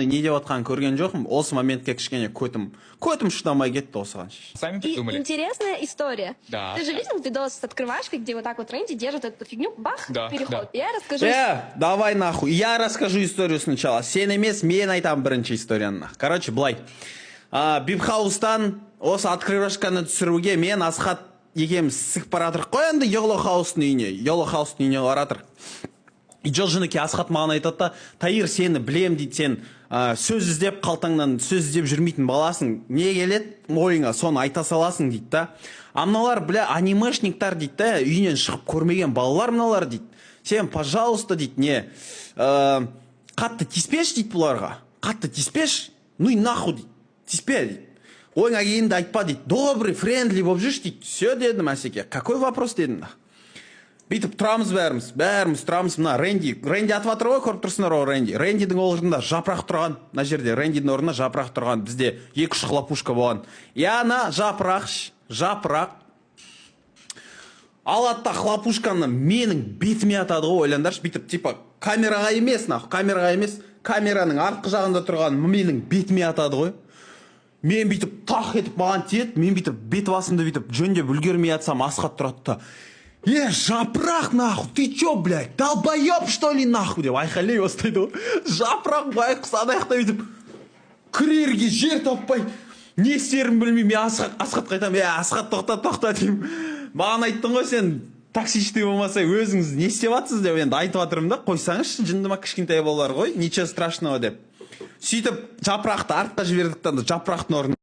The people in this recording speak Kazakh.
не деп отқанын көрген жоқпын. Осы моментке кішкене көтім шыдамай кетті осыған. Сами И придумали. интересная история. Да. Ты же видел видос с открывашкой, где вот так вот Рэнди держит эту фигню, бах, Да, переход. да. Я расскажу. Давай нахуй. Я расскажу историю сначала. Сен емес, мен айтам бірінші историяны. Короче, былай. Бипхаустан осы открывашканы түсіруге мен Асхат екеуміз сығып баратырық қой енді Yellow House'ның үйіне баратыр. И Жолжыныке Асхат маған айтады да, Таир, сені білем дейді, сен сөз іздеп қалтаңнан сөз іздеп жүрмейтін баласың. Не келеді? Ойыңа соны айта саласың дейді да. Мыналар, бля, анимешниктар дейді да, үйінен шығып көрмеген балалар мыналар дейді. Сен, пожалуйста дейді, не, қатты тиспеш дейді бұларға. Қатты тиспеш, ну и нахуй дейді. Тиспе дейді. Ойыңа келгенде айтпа дейді. Добрый, френдли болып жүрші дейді. Все дедім Асеке. Какой вопрос дедім? Бүйтіп тұрамыз бәріміз тұрамыз. Мына Рэнди атып жатыр ғой, көріп тұрсыңдар ғой Рэнди. Рэндидің орнында жапырақ тұрған. Мына жерде Рэндидің орнында жапырақ тұрған. Бізде 2-3 хлопушка болған. Яна жапырақ. Алады да хлопушканы менің бетіме атады ғой, ойландаршы. Бүйтіп типа камераға емес, камераның артқы жағында тұрған менің бетіме атады ғой. Мен бүйтіп тақ етіп маған тиеді, мен бүйтіп бет басымды бүйтіп жөндеп үлгермей атсам, Асхат тұрады да. Жапырақ, нахуй, ты чё, блядь, долбоёб, что ли, нахуй, деп айқайлай бастайды ғой. Жапырақ, байқұс аяқта бүйтіп кірерге жер таппай, не істерін білмей, мен Асхатқа айтамын, Асхат тоқта деймін. Маған айттың ғой, сен таксичный болмаса өзіңіз не істеп жатсыз деп енді айтып жатырмын да, қойсаңызшы, жындыма кішкентай балалар ғой, ничего страшного деп. Сөйтіп жапырақты артқа жібердік та, жапырақтың орнына